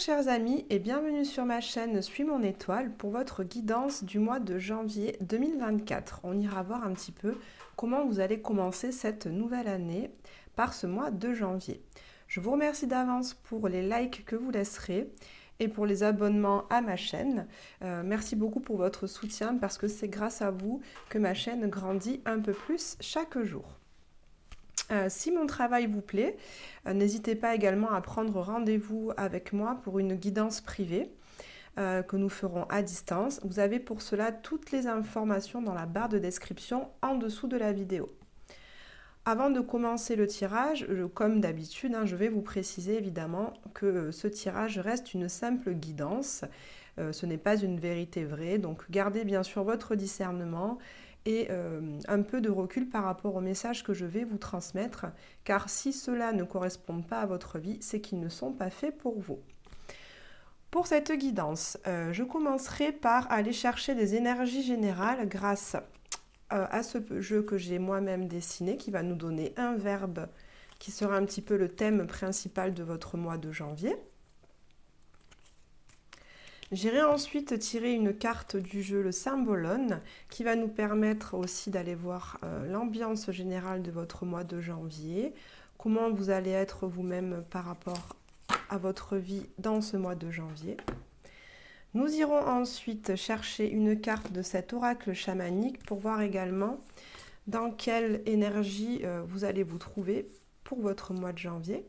chers amis et bienvenue sur ma chaîne Suis mon étoile pour votre guidance du mois de janvier 2024. On ira voir un petit peu comment vous allez commencer cette nouvelle année par ce mois de janvier. Je vous remercie d'avance pour les likes que vous laisserez et pour les abonnements à ma chaîne. Merci beaucoup pour votre soutien parce que c'est grâce à vous que ma chaîne grandit un peu plus chaque jour. Si mon travail vous plaît, n'hésitez pas également à prendre rendez-vous avec moi pour une guidance privée que nous ferons à distance. Vous avez pour cela toutes les informations dans la barre de description en dessous de la vidéo. Avant de commencer le tirage, comme d'habitude, je vais vous préciser évidemment que ce tirage reste une simple guidance. Ce n'est pas une vérité vraie, donc gardez bien sûr votre discernement et un peu de recul par rapport au message que je vais vous transmettre, car si cela ne correspond pas à votre vie, c'est qu'ils ne sont pas faits pour vous. Pour cette guidance, je commencerai par aller chercher des énergies générales grâce à ce jeu que j'ai moi-même dessiné, qui va nous donner un verbe qui sera un petit peu le thème principal de votre mois de janvier. J'irai ensuite tirer une carte du jeu, le Symbolone, qui va nous permettre aussi d'aller voir l'ambiance générale de votre mois de janvier, comment vous allez être vous-même par rapport à votre vie dans ce mois de janvier. Nous irons ensuite chercher une carte de cet oracle chamanique pour voir également dans quelle énergie vous allez vous trouver pour votre mois de janvier.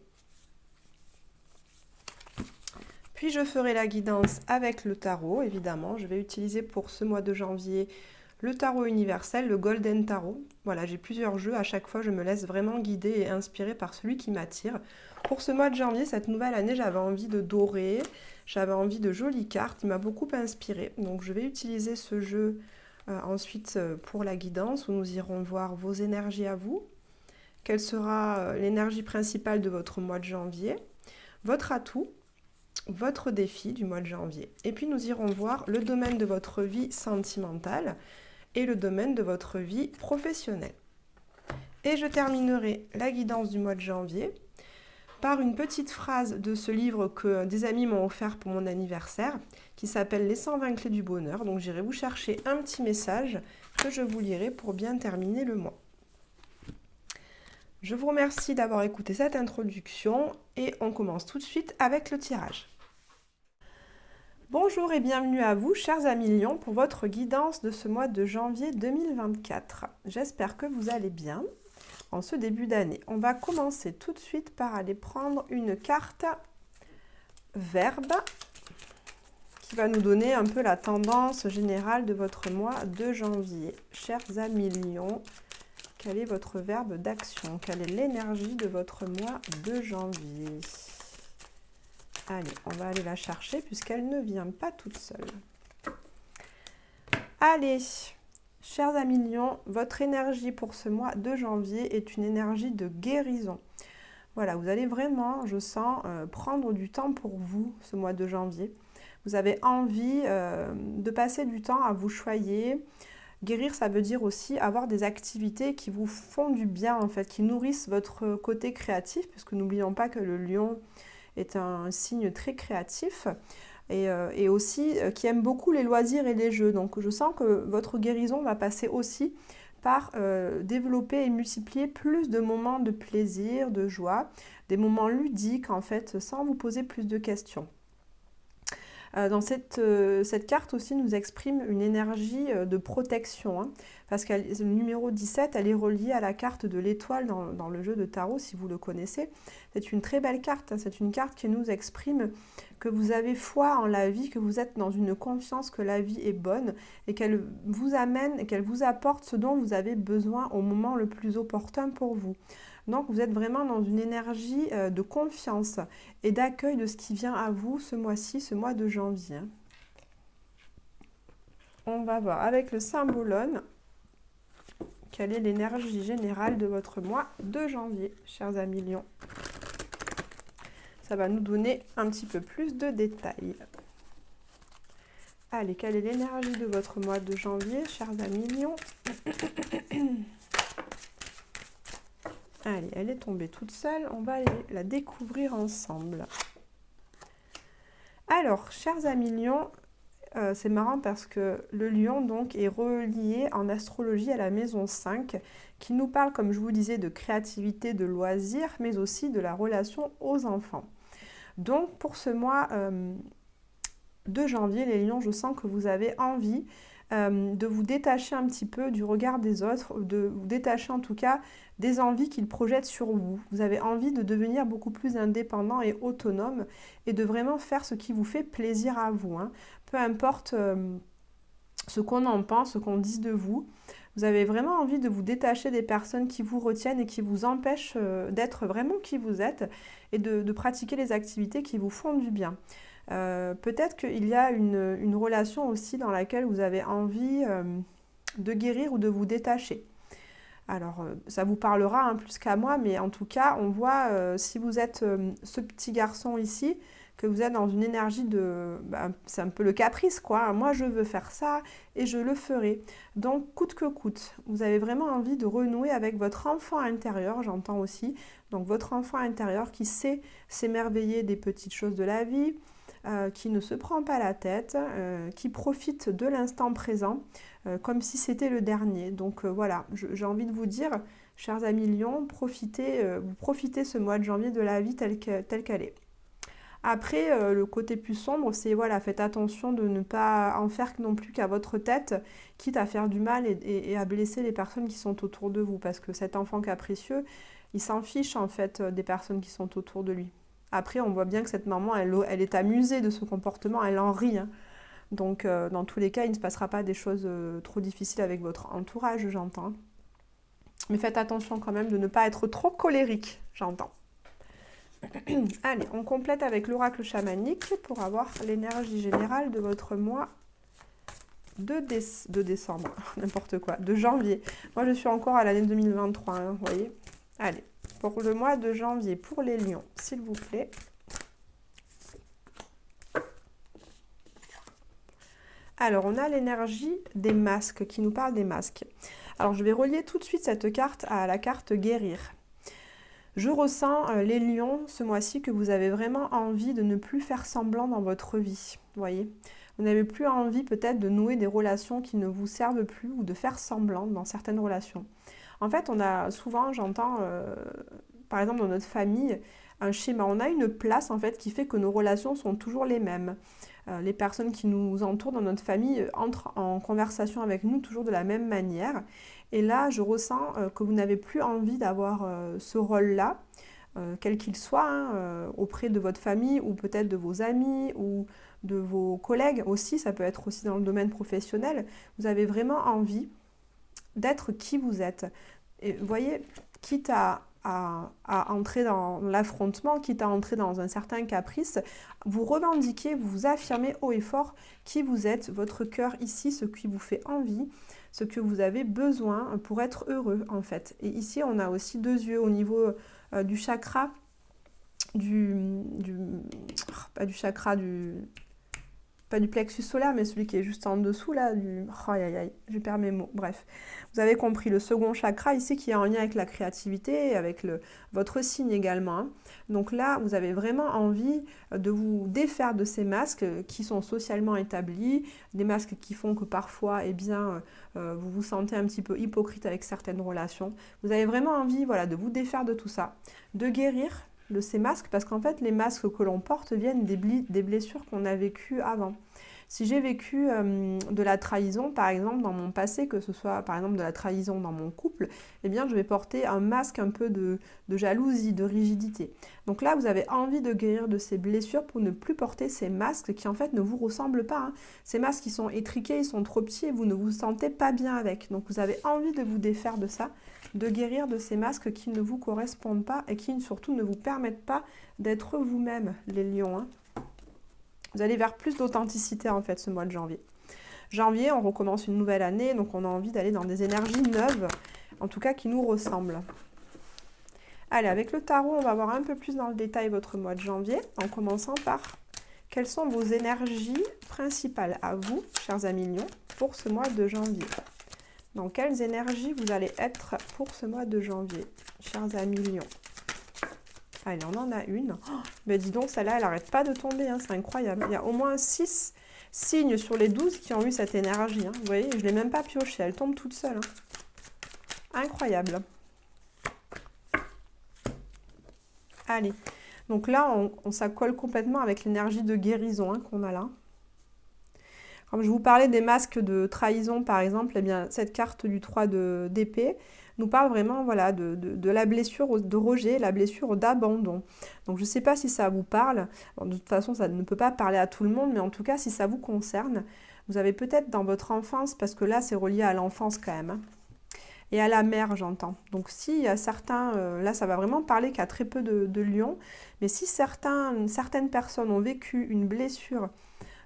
Puis je ferai la guidance avec le tarot, évidemment. Je vais utiliser pour ce mois de janvier le tarot universel, le Golden Tarot. Voilà, j'ai plusieurs jeux. À chaque fois, je me laisse vraiment guider et inspirer par celui qui m'attire. Pour ce mois de janvier, cette nouvelle année, j'avais envie de doré, j'avais envie de jolies cartes. Il m'a beaucoup inspiré. Donc, je vais utiliser ce jeu ensuite pour la guidance où nous irons voir vos énergies à vous. Quelle sera l'énergie principale de votre mois de janvier, votre atout, votre défi du mois de janvier. Et puis nous irons voir le domaine de votre vie sentimentale et le domaine de votre vie professionnelle. Et je terminerai la guidance du mois de janvier par une petite phrase de ce livre que des amis m'ont offert pour mon anniversaire, qui s'appelle Les 120 clés du bonheur. Donc j'irai vous chercher un petit message que je vous lirai pour bien terminer le mois. Je vous remercie d'avoir écouté cette introduction et on commence tout de suite avec le tirage. Bonjour et bienvenue à vous, chers amis Lions, pour votre guidance de ce mois de janvier 2024. J'espère que vous allez bien en ce début d'année. On va commencer tout de suite par aller prendre une carte verbe qui va nous donner un peu la tendance générale de votre mois de janvier. Chers amis Lions, quel est votre verbe d'action? Quelle est l'énergie de votre mois de janvier? Allez, on va aller la chercher puisqu'elle ne vient pas toute seule. Allez, chers amis Lions, votre énergie pour ce mois de janvier est une énergie de guérison. Voilà, vous allez vraiment, je sens, prendre du temps pour vous ce mois de janvier. Vous avez envie de passer du temps à vous choyer. Guérir, ça veut dire aussi avoir des activités qui vous font du bien, en fait, qui nourrissent votre côté créatif, puisque n'oublions pas que le lion est un signe très créatif et aussi qui aime beaucoup les loisirs et les jeux. Donc je sens que votre guérison va passer aussi par développer et multiplier plus de moments de plaisir, de joie, des moments ludiques en fait, sans vous poser plus de questions. Dans cette carte aussi nous exprime une énergie de protection, parce que le numéro 17, elle est reliée à la carte de l'étoile dans le jeu de tarot, si vous le connaissez. C'est une très belle carte, c'est une carte qui nous exprime que vous avez foi en la vie, que vous êtes dans une confiance que la vie est bonne et qu'elle vous amène et qu'elle vous apporte ce dont vous avez besoin au moment le plus opportun pour vous. Donc vous êtes vraiment dans une énergie de confiance et d'accueil de ce qui vient à vous ce mois-ci, ce mois de janvier. On va voir avec le Symbolone quelle est l'énergie générale de votre mois de janvier, chers amis Lions. Ça va nous donner un petit peu plus de détails. Allez, quelle est l'énergie de votre mois de janvier, chers amis Lions? Allez, elle est tombée toute seule, on va aller la découvrir ensemble. Alors, chers amis lions, c'est marrant parce que le lion donc est relié en astrologie à la maison 5 qui nous parle, comme je vous disais, de créativité, de loisirs, mais aussi de la relation aux enfants. Donc pour ce mois de janvier, les lions, je sens que vous avez envie de vous détacher un petit peu du regard des autres, de vous détacher en tout cas des envies qu'ils projettent sur vous. Vous avez envie de devenir beaucoup plus indépendant et autonome et de vraiment faire ce qui vous fait plaisir à vous, hein. Peu importe ce qu'on en pense, ce qu'on dise de vous. Vous avez vraiment envie de vous détacher des personnes qui vous retiennent et qui vous empêchent d'être vraiment qui vous êtes et de pratiquer les activités qui vous font du bien. Peut-être qu'il y a une relation aussi dans laquelle vous avez envie de guérir ou de vous détacher. Alors, ça vous parlera hein, plus qu'à moi, mais en tout cas, on voit si vous êtes ce petit garçon ici, que vous êtes dans une énergie de... Bah, c'est un peu le caprice, quoi. Moi, je veux faire ça et je le ferai. Donc, coûte que coûte, vous avez vraiment envie de renouer avec votre enfant intérieur, j'entends aussi. Donc, votre enfant intérieur qui sait s'émerveiller des petites choses de la vie, qui ne se prend pas la tête, qui profite de l'instant présent, comme si c'était le dernier. Donc voilà, j'ai envie de vous dire, chers amis lions, vous profitez ce mois de janvier de la vie telle qu'elle est. Après, le côté plus sombre, c'est voilà, faites attention de ne pas en faire non plus qu'à votre tête, quitte à faire du mal et à blesser les personnes qui sont autour de vous, parce que cet enfant capricieux, il s'en fiche en fait des personnes qui sont autour de lui. Après, on voit bien que cette maman, elle est amusée de ce comportement, elle en rit, hein. Donc, dans tous les cas, il ne se passera pas des choses trop difficiles avec votre entourage, j'entends. Mais faites attention quand même de ne pas être trop colérique, j'entends. Allez, on complète avec l'oracle chamanique pour avoir l'énergie générale de votre mois de décembre, n'importe quoi, de janvier. Moi, je suis encore à l'année 2023, hein, vous voyez. Allez, pour le mois de janvier, pour les lions, s'il vous plaît. Alors, on a l'énergie des masques qui nous parle des masques. Alors, je vais relier tout de suite cette carte à la carte guérir. Je ressens, les lions, ce mois-ci, que vous avez vraiment envie de ne plus faire semblant dans votre vie. Vous voyez ? Vous n'avez plus envie peut-être de nouer des relations qui ne vous servent plus ou de faire semblant dans certaines relations. En fait, on a souvent, j'entends, par exemple dans notre famille, un schéma. On a une place en fait qui fait que nos relations sont toujours les mêmes. Les personnes qui nous entourent dans notre famille entrent en conversation avec nous toujours de la même manière. Et là, je ressens que vous n'avez plus envie d'avoir ce rôle-là, quel qu'il soit, hein, auprès de votre famille ou peut-être de vos amis ou de vos collègues aussi. Ça peut être aussi dans le domaine professionnel. Vous avez vraiment envie d'être qui vous êtes. Et vous voyez, quitte à entrer dans l'affrontement, quitte à entrer dans un certain caprice, vous revendiquez, vous vous affirmez haut et fort qui vous êtes, votre cœur ici, ce qui vous fait envie, ce que vous avez besoin pour être heureux en fait. Et ici, on a aussi deux yeux au niveau du chakra, pas du chakra, pas du plexus solaire, mais celui qui est juste en dessous, là, aïe, aïe, aïe, je perds mes mots, bref. Vous avez compris, le second chakra ici qui est en lien avec la créativité et avec votre signe également, hein. Donc là, vous avez vraiment envie de vous défaire de ces masques qui sont socialement établis, des masques qui font que parfois, eh bien, vous vous sentez un petit peu hypocrite avec certaines relations. Vous avez vraiment envie, voilà, de vous défaire de tout ça, de guérir de ces masques, parce qu'en fait, les masques que l'on porte viennent des blessures qu'on a vécues avant. Si j'ai vécu de la trahison, par exemple, dans mon passé, que ce soit par exemple de la trahison dans mon couple, eh bien, je vais porter un masque un peu de jalousie, de rigidité. Donc là, vous avez envie de guérir de ces blessures pour ne plus porter ces masques qui, en fait, ne vous ressemblent pas, hein. Ces masques, ils sont étriqués, ils sont trop petits et vous ne vous sentez pas bien avec. Donc, vous avez envie de vous défaire de ça, de guérir de ces masques qui ne vous correspondent pas et qui, surtout, ne vous permettent pas d'être vous-même, les lions, hein. Vous allez vers plus d'authenticité en fait ce mois de janvier. Janvier, on recommence une nouvelle année, donc on a envie d'aller dans des énergies neuves, en tout cas qui nous ressemblent. Allez, avec le tarot, on va voir un peu plus dans le détail votre mois de janvier, en commençant par quelles sont vos énergies principales à vous, chers amis lions, pour ce mois de janvier. Dans quelles énergies vous allez être pour ce mois de janvier, chers amis lions? Allez, on en a une. Oh, ben dis donc, celle-là, elle n'arrête pas de tomber, hein, c'est incroyable. Il y a au moins 6 signes sur les 12 qui ont eu cette énergie. Hein. Vous voyez, je ne l'ai même pas piochée, elle tombe toute seule. Hein. Incroyable. Allez, donc là, on s'accole complètement avec l'énergie de guérison hein, qu'on a là. Comme je vous parlais des masques de trahison, par exemple, eh bien, cette carte du 3 d'épée nous parle vraiment voilà, de la blessure de rejet, la blessure d'abandon. Donc je ne sais pas si ça vous parle. Bon, de toute façon, ça ne peut pas parler à tout le monde, mais en tout cas, si ça vous concerne, vous avez peut-être dans votre enfance, parce que là, c'est relié à l'enfance quand même, hein, et à la mère, j'entends. Donc s'il y a certains, là, ça va vraiment parler qu'à très peu de lions, mais si certaines personnes ont vécu une blessure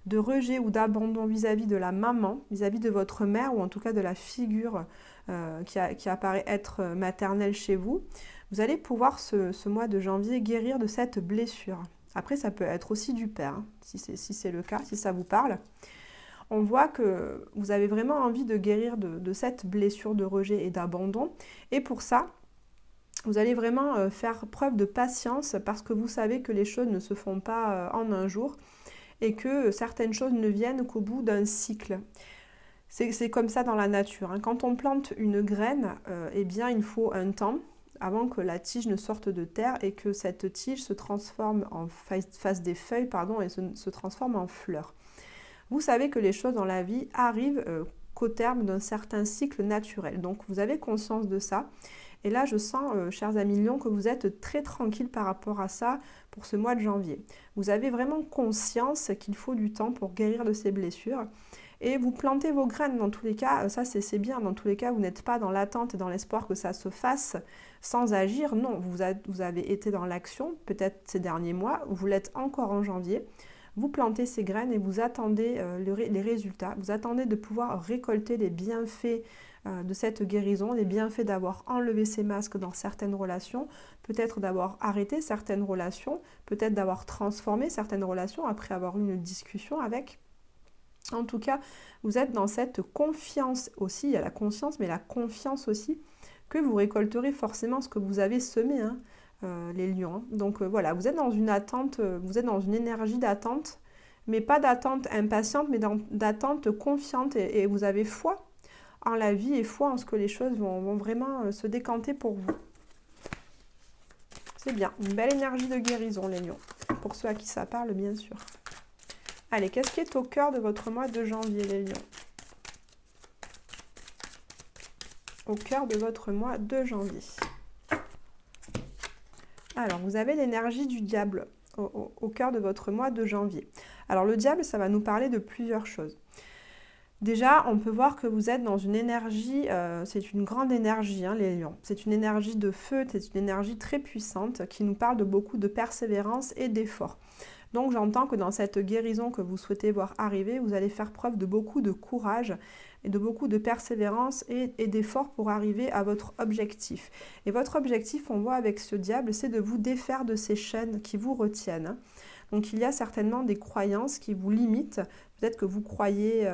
de rejet ou d'abandon vis-à-vis de la maman, vis-à-vis de votre mère, ou en tout cas de la figure qui apparaît être maternelle chez vous, vous allez pouvoir ce mois de janvier guérir de cette blessure. Après, ça peut être aussi du père, hein, si c'est le cas, si ça vous parle. On voit que vous avez vraiment envie de guérir de cette blessure de rejet et d'abandon. Et pour ça, vous allez vraiment faire preuve de patience parce que vous savez que les choses ne se font pas en un jour et que certaines choses ne viennent qu'au bout d'un cycle. C'est comme ça dans la nature. Hein. Quand on plante une graine, eh bien, il faut un temps avant que la tige ne sorte de terre et que cette tige se transforme fasse des feuilles et se transforme en fleurs. Vous savez que les choses dans la vie arrivent qu'au terme d'un certain cycle naturel. Donc, vous avez conscience de ça. Et là, je sens, chers amis lions, que vous êtes très tranquille par rapport à ça pour ce mois de janvier. Vous avez vraiment conscience qu'il faut du temps pour guérir de ces blessures. Et vous plantez vos graines dans tous les cas, ça c'est bien, dans tous les cas, vous n'êtes pas dans l'attente et dans l'espoir que ça se fasse sans agir. Non, vous avez été dans l'action, peut-être ces derniers mois, vous l'êtes encore en janvier. Vous plantez ces graines et vous attendez les résultats. Vous attendez de pouvoir récolter les bienfaits de cette guérison, les bienfaits d'avoir enlevé ces masques dans certaines relations, peut-être d'avoir arrêté certaines relations, peut-être d'avoir transformé certaines relations après avoir eu une discussion avec. En tout cas, vous êtes dans cette confiance aussi, il y a la conscience, mais la confiance aussi, que vous récolterez forcément ce que vous avez semé, hein, les lions. Hein. Donc voilà, vous êtes dans une attente, vous êtes dans une énergie d'attente, mais pas d'attente impatiente, mais d'attente confiante, et vous avez foi en la vie et foi en ce que les choses vont vraiment se décanter pour vous. C'est bien, une belle énergie de guérison, les lions, pour ceux à qui ça parle, bien sûr. Allez, qu'est-ce qui est au cœur de votre mois de janvier, les lions? Au cœur de votre mois de janvier. Alors, vous avez l'énergie du diable au cœur de votre mois de janvier. Alors, le diable, ça va nous parler de plusieurs choses. Déjà, on peut voir que vous êtes dans une énergie, c'est une grande énergie, hein, les lions. C'est une énergie de feu, c'est une énergie très puissante qui nous parle de beaucoup de persévérance et d'effort. Donc j'entends que dans cette guérison que vous souhaitez voir arriver, vous allez faire preuve de beaucoup de courage et de beaucoup de persévérance et d'effort pour arriver à votre objectif. Et votre objectif, on voit avec ce diable, c'est de vous défaire de ces chaînes qui vous retiennent. Donc il y a certainement des croyances qui vous limitent. Peut-être que vous croyez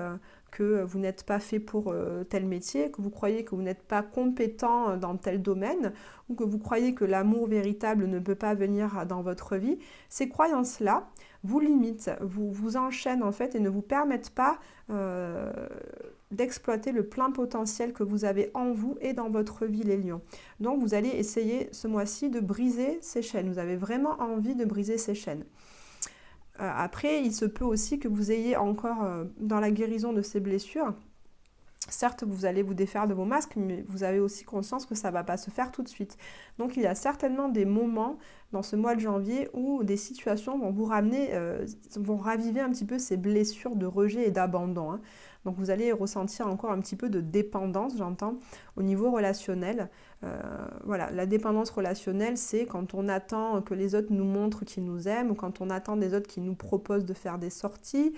que vous n'êtes pas fait pour tel métier, que vous croyez que vous n'êtes pas compétent dans tel domaine, ou que vous croyez que l'amour véritable ne peut pas venir dans votre vie. Ces croyances-là vous limitent, vous enchaînent en fait et ne vous permettent pas d'exploiter le plein potentiel que vous avez en vous et dans votre vie, les lions. Donc vous allez essayer ce mois-ci de briser ces chaînes. Vous avez vraiment envie de briser ces chaînes. Après, il se peut aussi que vous ayez encore dans la guérison de ces blessures, certes vous allez vous défaire de vos masques, mais vous avez aussi conscience que ça ne va pas se faire tout de suite. Donc il y a certainement des moments dans ce mois de janvier où des situations vont vous ramener, vont raviver un petit peu ces blessures de rejet et d'abandon. Hein. Donc vous allez ressentir encore un petit peu de dépendance, j'entends, au niveau relationnel. Voilà, la dépendance relationnelle, c'est quand on attend que les autres nous montrent qu'ils nous aiment, ou quand on attend des autres qui nous proposent de faire des sorties.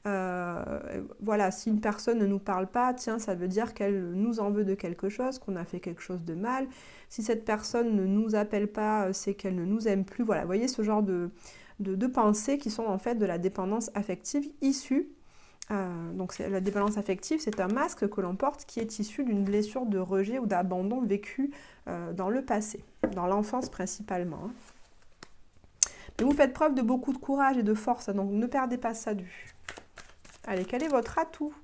Voilà, si une personne ne nous parle pas, tiens, ça veut dire qu'elle nous en veut de quelque chose, qu'on a fait quelque chose de mal. Si cette personne ne nous appelle pas, c'est qu'elle ne nous aime plus. Voilà, vous voyez ce genre de pensées qui sont en fait de la dépendance affective issue. Donc la dépendance affective, c'est un masque que l'on porte qui est issu d'une blessure de rejet ou d'abandon vécue dans le passé, dans l'enfance principalement. Hein. Et vous faites preuve de beaucoup de courage et de force, hein, donc ne perdez pas ça de vue. Allez, quel est votre atout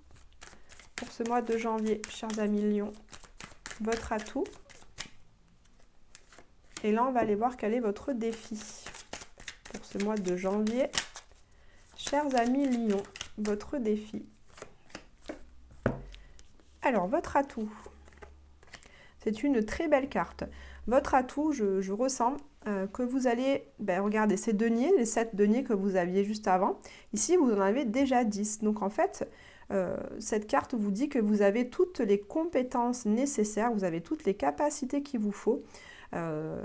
pour ce mois de janvier, chers amis Lion? Votre atout. Et là, on va aller voir quel est votre défi pour ce mois de janvier. Chers amis Lion, votre défi. Alors, votre atout. C'est une très belle carte. Votre atout, je ressens que vous allez, regardez ces deniers, les 7 deniers que vous aviez juste avant. Ici, vous en avez déjà 10. Donc, en fait, cette carte vous dit que vous avez toutes les compétences nécessaires, vous avez toutes les capacités qu'il vous faut,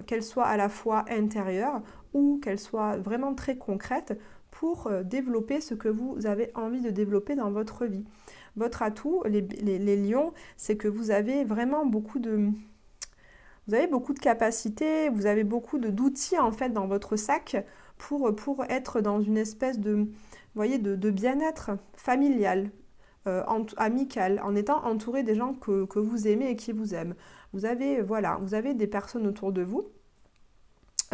qu'elles soient à la fois intérieures ou qu'elles soient vraiment très concrètes pour développer ce que vous avez envie de développer dans votre vie. Votre atout, les lions, c'est que vous avez vraiment beaucoup de capacités, vous avez beaucoup d'outils en fait dans votre sac pour être dans une espèce de, vous voyez, de bien-être familial, amical, en étant entouré des gens que vous aimez et qui vous aiment. Vous avez, voilà, vous avez des personnes autour de vous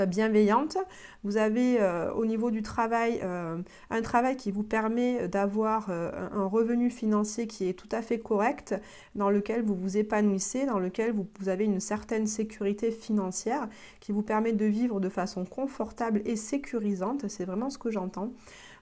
bienveillante. Vous avez au niveau du travail un travail qui vous permet d'avoir un revenu financier qui est tout à fait correct, dans lequel vous vous épanouissez, dans lequel vous avez une certaine sécurité financière qui vous permet de vivre de façon confortable et sécurisante. C'est vraiment ce que j'entends.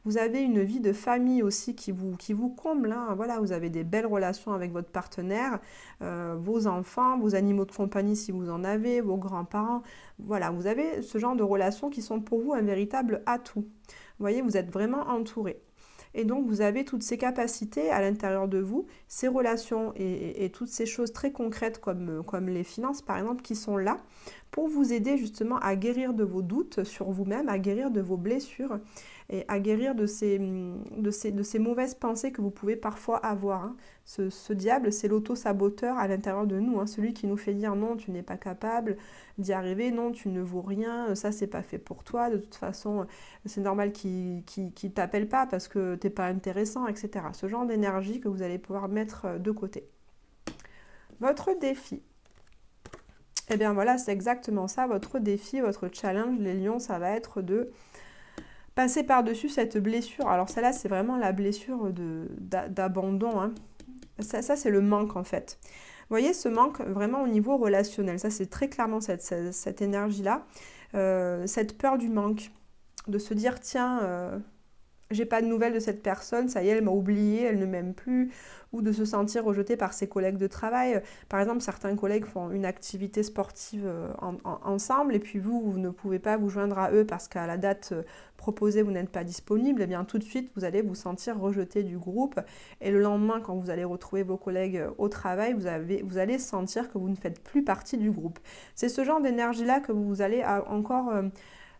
Vous avez une vie de famille aussi qui vous comble, hein. Voilà, vous avez des belles relations avec votre partenaire, vos enfants, vos animaux de compagnie si vous en avez, vos grands-parents. Voilà, vous avez ce genre de relations qui sont pour vous un véritable atout. Vous voyez, vous êtes vraiment entouré. Et donc, vous avez toutes ces capacités à l'intérieur de vous, ces relations et toutes ces choses très concrètes comme les finances, par exemple, qui sont là pour vous aider justement à guérir de vos doutes sur vous-même, à guérir de vos blessures et à guérir de ces mauvaises pensées que vous pouvez parfois avoir, hein. Ce diable, c'est l'auto-saboteur à l'intérieur de nous, hein, celui qui nous fait dire non, tu n'es pas capable d'y arriver, non, tu ne vaux rien, ça c'est pas fait pour toi, de toute façon c'est normal qu'il t'appelle pas parce que t'es pas intéressant, etc. Ce genre d'énergie que vous allez pouvoir mettre de côté. Votre défi. Eh bien voilà, c'est exactement ça, votre défi, votre challenge, les lions, ça va être de passer par-dessus cette blessure. Alors celle-là, c'est vraiment la blessure d'abandon, hein. Ça c'est le manque en fait. Vous voyez, ce manque vraiment au niveau relationnel, ça c'est très clairement cette énergie-là, cette peur du manque, de se dire tiens, j'ai pas de nouvelles de cette personne, ça y est, elle m'a oublié, elle ne m'aime plus, ou de se sentir rejeté par ses collègues de travail. Par exemple, certains collègues font une activité sportive ensemble, et puis vous ne pouvez pas vous joindre à eux parce qu'à la date proposée, vous n'êtes pas disponible, et bien tout de suite, vous allez vous sentir rejeté du groupe, et le lendemain, quand vous allez retrouver vos collègues au travail, vous allez sentir que vous ne faites plus partie du groupe. C'est ce genre d'énergie-là que vous allez encore...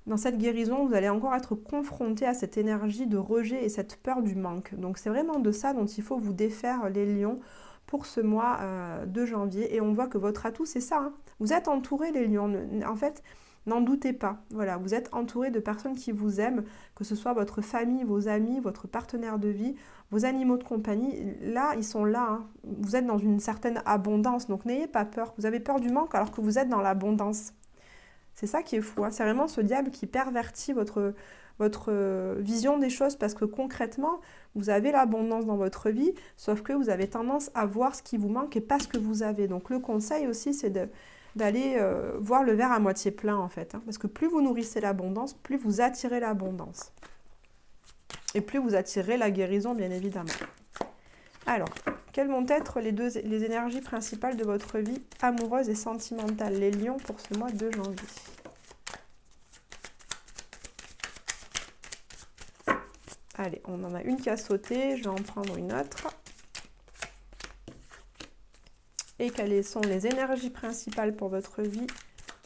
dans cette guérison, vous allez encore être confronté à cette énergie de rejet et cette peur du manque. Donc c'est vraiment de ça dont il faut vous défaire, les lions, pour ce mois de janvier. Et on voit que votre atout, c'est ça, hein. Vous êtes entourés, les lions. En fait, n'en doutez pas. Voilà, vous êtes entourés de personnes qui vous aiment, que ce soit votre famille, vos amis, votre partenaire de vie, vos animaux de compagnie. Là, ils sont là, hein. Vous êtes dans une certaine abondance. Donc n'ayez pas peur. Vous avez peur du manque alors que vous êtes dans l'abondance. C'est ça qui est fou, hein. C'est vraiment ce diable qui pervertit votre vision des choses parce que concrètement, vous avez l'abondance dans votre vie, sauf que vous avez tendance à voir ce qui vous manque et pas ce que vous avez. Donc le conseil aussi, c'est d'aller voir le verre à moitié plein en fait, hein, parce que plus vous nourrissez l'abondance, plus vous attirez l'abondance. Et plus vous attirez la guérison, bien évidemment. Alors, quelles vont être les énergies principales de votre vie amoureuse et sentimentale, les lions, pour ce mois de janvier? Allez, on en a une qui a sauté, je vais en prendre une autre. Et quelles sont les énergies principales pour votre vie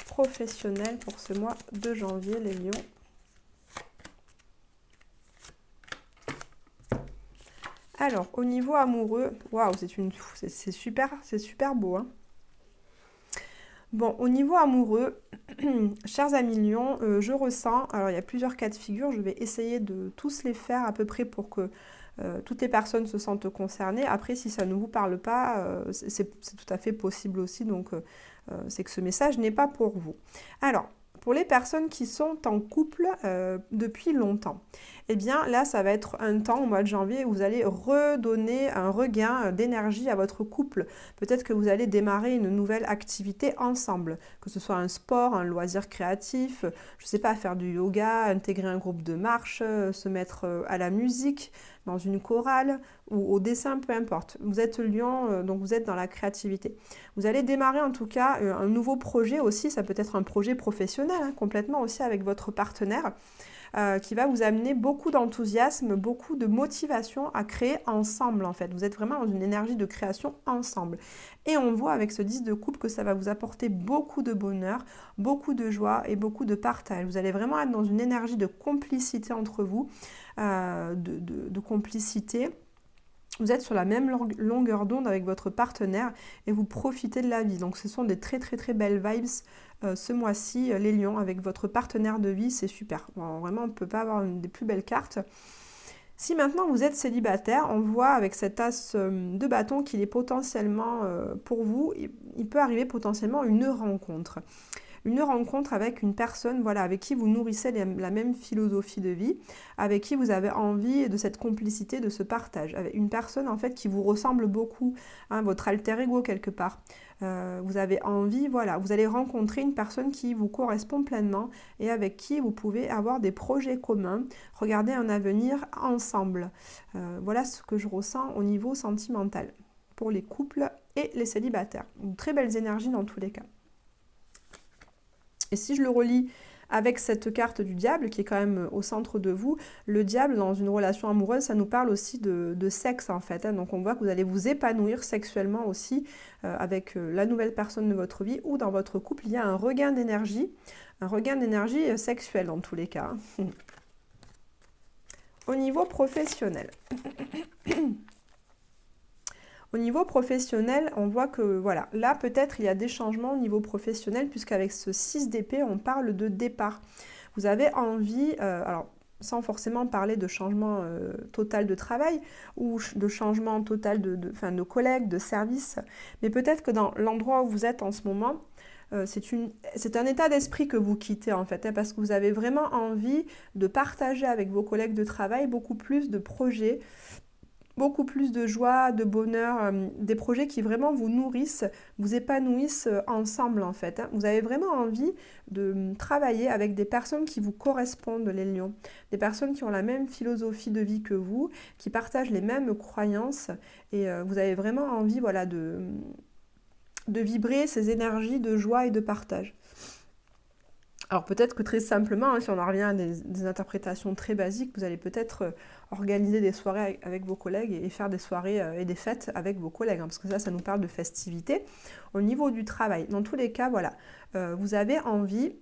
professionnelle pour ce mois de janvier, les lions? Alors, au niveau amoureux, waouh, c'est super beau, hein. Bon, au niveau amoureux, chers amis lions, je ressens, alors il y a plusieurs cas de figure, je vais essayer de tous les faire à peu près pour que toutes les personnes se sentent concernées. Après, si ça ne vous parle pas, c'est tout à fait possible aussi, donc c'est que ce message n'est pas pour vous. Alors, Pour les personnes qui sont en couple depuis longtemps, eh bien là, ça va être un temps au mois de janvier où vous allez redonner un regain d'énergie à votre couple. Peut-être que vous allez démarrer une nouvelle activité ensemble, que ce soit un sport, un loisir créatif, je ne sais pas, faire du yoga, intégrer un groupe de marche, se mettre à la musique, dans une chorale ou au dessin, peu importe. Vous êtes Lion, donc vous êtes dans la créativité. Vous allez démarrer en tout cas un nouveau projet aussi, ça peut être un projet professionnel, hein, complètement aussi avec votre partenaire, qui va vous amener beaucoup d'enthousiasme, beaucoup de motivation à créer ensemble en fait. Vous êtes vraiment dans une énergie de création ensemble. Et on voit avec ce 10 de coupe que ça va vous apporter beaucoup de bonheur, beaucoup de joie et beaucoup de partage. Vous allez vraiment être dans une énergie de complicité entre vous, de complicité. Vous êtes sur la même longueur d'onde avec votre partenaire et vous profitez de la vie. Donc ce sont des très très très belles vibes ce mois-ci, les lions, avec votre partenaire de vie, c'est super. Bon, vraiment, on ne peut pas avoir une des plus belles cartes. Si maintenant vous êtes célibataire, on voit avec cet as de bâton qu'il est potentiellement pour vous, il peut arriver potentiellement une rencontre. Une rencontre avec une personne, voilà, avec qui vous nourrissez la même philosophie de vie, avec qui vous avez envie de cette complicité, de ce partage. Avec une personne en fait qui vous ressemble beaucoup, hein, votre alter ego quelque part. Vous avez envie, voilà, vous allez rencontrer une personne qui vous correspond pleinement et avec qui vous pouvez avoir des projets communs, regarder un avenir ensemble. Voilà ce que je ressens au niveau sentimental pour les couples et les célibataires. Donc, très belles énergies dans tous les cas. Et si je le relie avec cette carte du diable qui est quand même au centre de vous, le diable dans une relation amoureuse, ça nous parle aussi de sexe en fait. Hein. Donc on voit que vous allez vous épanouir sexuellement aussi avec la nouvelle personne de votre vie ou dans votre couple, il y a un regain d'énergie sexuelle dans tous les cas. Hein. Au niveau professionnel. Au niveau professionnel, on voit que voilà, là peut-être il y a des changements au niveau professionnel puisqu'avec ce 6 d'épée, on parle de départ. Vous avez envie, alors sans forcément parler de changement total de travail ou de changement total de collègues, de service, mais peut-être que dans l'endroit où vous êtes en ce moment, c'est un état d'esprit que vous quittez en fait, hein, parce que vous avez vraiment envie de partager avec vos collègues de travail beaucoup plus de projets, beaucoup plus de joie, de bonheur, des projets qui vraiment vous nourrissent, vous épanouissent ensemble en fait. Hein. Vous avez vraiment envie de travailler avec des personnes qui vous correspondent, les lions. Des personnes qui ont la même philosophie de vie que vous, qui partagent les mêmes croyances et vous avez vraiment envie voilà, de vibrer ces énergies de joie et de partage. Alors peut-être que très simplement, hein, si on en revient à des interprétations très basiques, vous allez peut-être organiser des soirées avec vos collègues et faire des soirées et des fêtes avec vos collègues, hein, parce que ça nous parle de festivité. Au niveau du travail, dans tous les cas, voilà, vous avez envie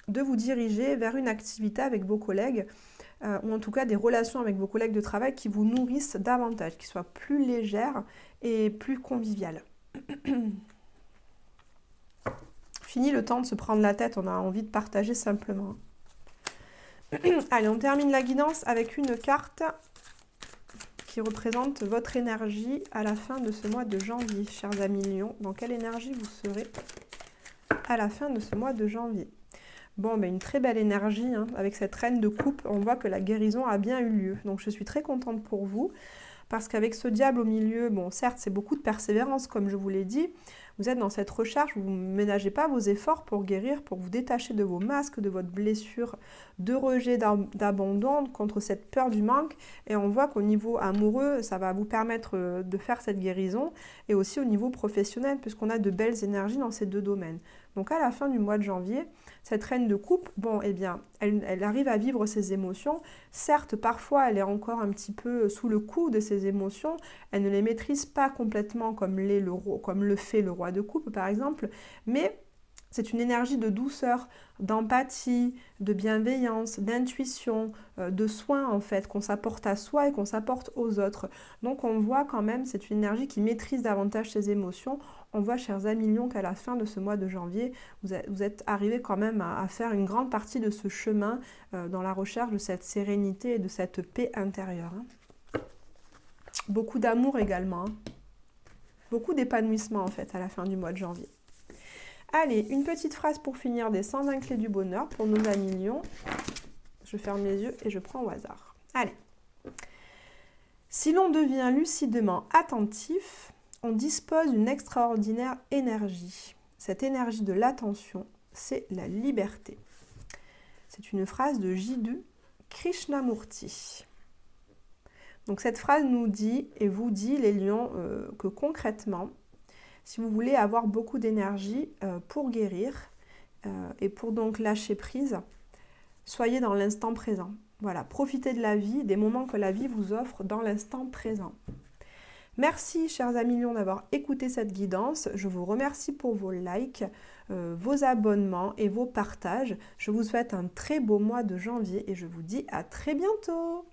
de vous diriger vers une activité avec vos collègues, ou en tout cas des relations avec vos collègues de travail qui vous nourrissent davantage, qui soient plus légères et plus conviviales. Fini le temps de se prendre la tête, on a envie de partager simplement. Allez, on termine la guidance avec une carte qui représente votre énergie à la fin de ce mois de janvier, chers amis lions. Dans quelle énergie vous serez à la fin de ce mois de janvier? Bon, ben une très belle énergie, hein, avec cette reine de coupe, on voit que la guérison a bien eu lieu. Donc je suis très contente pour vous, parce qu'avec ce diable au milieu, bon certes c'est beaucoup de persévérance comme je vous l'ai dit, vous êtes dans cette recherche, vous ne ménagez pas vos efforts pour guérir, pour vous détacher de vos masques, de votre blessure, de rejet, d'abandon, contre cette peur du manque. Et on voit qu'au niveau amoureux, ça va vous permettre de faire cette guérison. Et aussi au niveau professionnel, puisqu'on a de belles énergies dans ces deux domaines. Donc à la fin du mois de janvier, cette reine de coupe, bon, eh bien, elle arrive à vivre ses émotions. Certes, parfois, elle est encore un petit peu sous le coup de ses émotions. Elle ne les maîtrise pas complètement comme le fait le roi de coupe, par exemple. Mais c'est une énergie de douceur, d'empathie, de bienveillance, d'intuition, de soin en fait, qu'on s'apporte à soi et qu'on s'apporte aux autres. Donc on voit quand même, c'est une énergie qui maîtrise davantage ses émotions. On voit, chers amis lions, qu'à la fin de ce mois de janvier, vous êtes arrivés quand même à faire une grande partie de ce chemin dans la recherche de cette sérénité et de cette paix intérieure. Hein. Beaucoup d'amour également. Hein. Beaucoup d'épanouissement en fait à la fin du mois de janvier. Allez, une petite phrase pour finir des 120 clés du bonheur pour nos amis lions. Je ferme les yeux et je prends au hasard. Allez. Si l'on devient lucidement attentif, on dispose d'une extraordinaire énergie. Cette énergie de l'attention, c'est la liberté. C'est une phrase de Jiddu Krishnamurti. Donc cette phrase nous dit et vous dit, les lions, que concrètement, si vous voulez avoir beaucoup d'énergie pour guérir et pour donc lâcher prise, soyez dans l'instant présent. Voilà, profitez de la vie, des moments que la vie vous offre dans l'instant présent. Merci, chers amis lions, d'avoir écouté cette guidance. Je vous remercie pour vos likes, vos abonnements et vos partages. Je vous souhaite un très beau mois de janvier et je vous dis à très bientôt.